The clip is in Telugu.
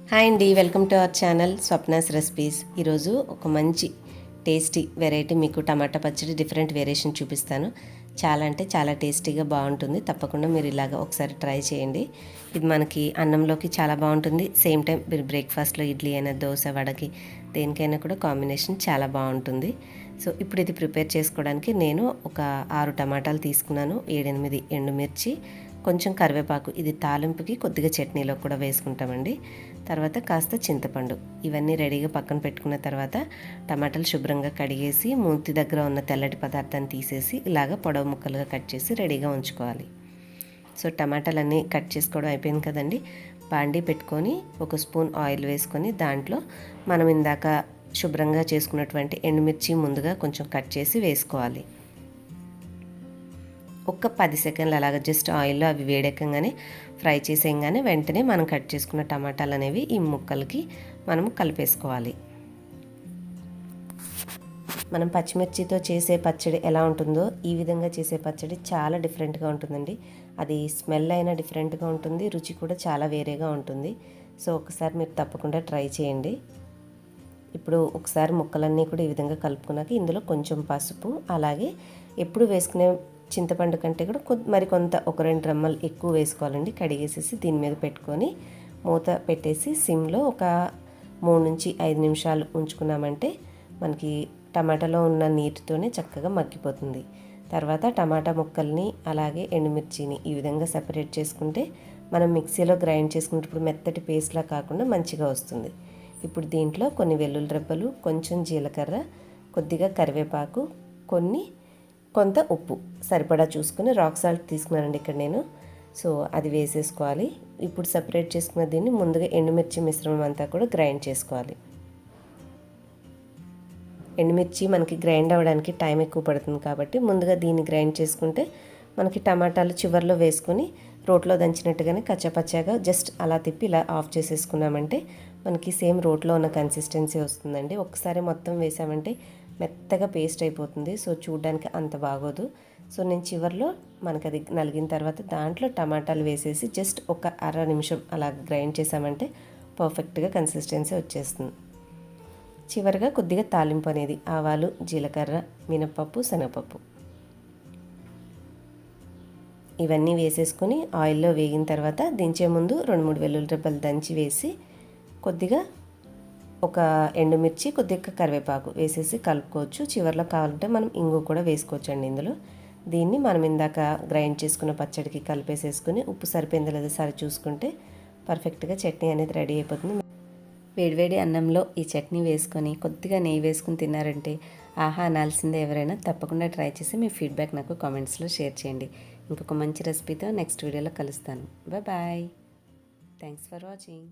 హాయ్ అండి, welcome to our channel Swapna's recipes. ఈరోజు ఒక మంచి టేస్టీ వెరైటీ మీకు టమాటా పచ్చడి డిఫరెంట్ వేరియేషన్ చూపిస్తాను. చాలా అంటే చాలా టేస్టీగా బాగుంటుంది. తప్పకుండా మీరు ఇలాగ ఒకసారి ట్రై చేయండి. ఇది మనకి అన్నంలోకి చాలా బాగుంటుంది. సేమ్ టైం మీరు బ్రేక్ఫాస్ట్లో ఇడ్లీ అయినా దోశ వడకి దేనికైనా కూడా కాంబినేషన్ చాలా బాగుంటుంది. సో ఇప్పుడు ఇది ప్రిపేర్ చేసుకోవడానికి నేను ఒక 6 టమాటాలు తీసుకున్నాను, 7-8 ఎండుమిర్చి, కొంచెం కరివేపాకు, ఇది తాలింపుకి కొద్దిగా చట్నీలో కూడా వేసుకుంటామండి. తర్వాత కాస్త చింతపండు, ఇవన్నీ రెడీగా పక్కన పెట్టుకున్న తర్వాత టమాటాలు శుభ్రంగా కడిగేసి మూతి దగ్గర ఉన్న తెల్లటి పదార్థాన్ని తీసేసి ఇలాగ పొడవు ముక్కలుగా కట్ చేసి రెడీగా ఉంచుకోవాలి. సో టమాటాలన్నీ కట్ చేసుకోవడం అయిపోయింది కదండి. బాండీ పెట్టుకొని 1 స్పూన్ ఆయిల్ వేసుకొని దాంట్లో మనం ఇందాక శుభ్రంగా చేసుకున్నటువంటి ఎండుమిర్చి ముందుగా కొంచెం కట్ చేసి వేసుకోవాలి. ఒక 10 సెకండ్లు అలాగ జస్ట్ ఆయిల్లో అవి వేడెక్కగానే ఫ్రై చేసేయంగానే వెంటనే మనం కట్ చేసుకున్న టమాటాలు అనేవి ఈ ముక్కలకి మనం కలిపేసుకోవాలి. మనం పచ్చిమిర్చితో చేసే పచ్చడి ఎలా ఉంటుందో ఈ విధంగా చేసే పచ్చడి చాలా డిఫరెంట్గా ఉంటుందండి. అది స్మెల్ అయినా డిఫరెంట్గా ఉంటుంది, రుచి కూడా చాలా వేరేగా ఉంటుంది. సో ఒకసారి మీరు తప్పకుండా ట్రై చేయండి. ఇప్పుడు ఒకసారి ముక్కలన్నీ కూడా ఈ విధంగా కలుపుకున్నాక ఇందులో కొంచెం పసుపు, అలాగే ఎప్పుడు వేసుకునే చింతపండు కంటే కూడా మరికొంత ఒక 2 రెమ్మలు ఎక్కువ వేసుకోవాలండి. కడిగేసేసి దీని మీద పెట్టుకొని మూత పెట్టేసి సిమ్లో ఒక 3-5 నిమిషాలు ఉంచుకున్నామంటే మనకి టమాటాలో ఉన్న నీటితోనే చక్కగా మగ్గిపోతుంది. తర్వాత టమాటా ముక్కల్ని అలాగే ఎండుమిర్చిని ఈ విధంగా సెపరేట్ చేసుకుంటే మనం మిక్సీలో గ్రైండ్ చేసుకున్నప్పుడు మెత్తటి పేస్ట్లా కాకుండా మంచిగా వస్తుంది. ఇప్పుడు దీంట్లో కొన్ని వెల్లుల్లి రెబ్బలు, కొంచెం జీలకర్ర, కొద్దిగా కరివేపాకు, కొంత ఉప్పు సరిపడా చూసుకుని రాక్ సాల్ట్ తీసుకున్నానండి ఇక్కడ నేను. సో అది వేసేసుకోవాలి. ఇప్పుడు సపరేట్ చేసుకున్న దీన్ని ముందుగా ఎండుమిర్చి మిశ్రమం అంతా కూడా గ్రైండ్ చేసుకోవాలి. ఎండుమిర్చి మనకి గ్రైండ్ అవ్వడానికి టైం ఎక్కువ పడుతుంది కాబట్టి ముందుగా దీన్ని గ్రైండ్ చేసుకుంటే మనకి టమాటాలు చివర్లో వేసుకొని రోట్లో దంచినట్టుగానే కచ్చపచ్చాగా జస్ట్ అలా తిప్పి ఇలా ఆఫ్ చేసేసుకున్నామంటే మనకి సేమ్ రోట్లో ఉన్న కన్సిస్టెన్సీ వస్తుందండి. ఒకసారి మొత్తం వేసామంటే మెత్తగా పేస్ట్ అయిపోతుంది. సో చూడడానికి అంత బాగోదు. సో నేను చివర్లో మనకు అది నలిగిన తర్వాత దాంట్లో టమాటాలు వేసేసి జస్ట్ ఒక 1/2 నిమిషం అలా గ్రైండ్ చేసామంటే పర్ఫెక్ట్గా కన్సిస్టెన్సీ వచ్చేస్తుంది. చివరిగా కొద్దిగా తాలింపు అనేది ఆవాలు, జీలకర్ర, మినపప్పు, శనగపప్పు ఇవన్నీ వేసేసుకొని ఆయిల్లో వేగిన తర్వాత దించే ముందు 2-3 వెల్లుల్లి రెబ్బలు దంచి వేసి కొద్దిగా ఒక ఎండుమిర్చి, కొద్దిగా కరివేపాకు వేసేసి కలుపుకోవచ్చు. చివరిలో కావాలంటే మనం ఇంగు కూడా వేసుకోవచ్చు అండి ఇందులో. దీన్ని మనం ఇందాక గ్రైండ్ చేసుకున్న పచ్చడికి కలిపేసేసుకుని ఉప్పు సరిపోయిందో లేదో సరి చూసుకుంటే పర్ఫెక్ట్గా చట్నీ అనేది రెడీ అయిపోతుంది. వేడివేడి అన్నంలో ఈ చట్నీ వేసుకొని కొద్దిగా నెయ్యి వేసుకుని తిన్నారంటే ఆహా అనాల్సిందే. ఎవరైనా తప్పకుండా ట్రై చేసి మీ ఫీడ్బ్యాక్ నాకు కామెంట్స్లో షేర్ చేయండి. ఇంకొక మంచి రెసిపీతో నెక్స్ట్ వీడియోలో కలుస్తాను. బాయ్. Thanks for watching.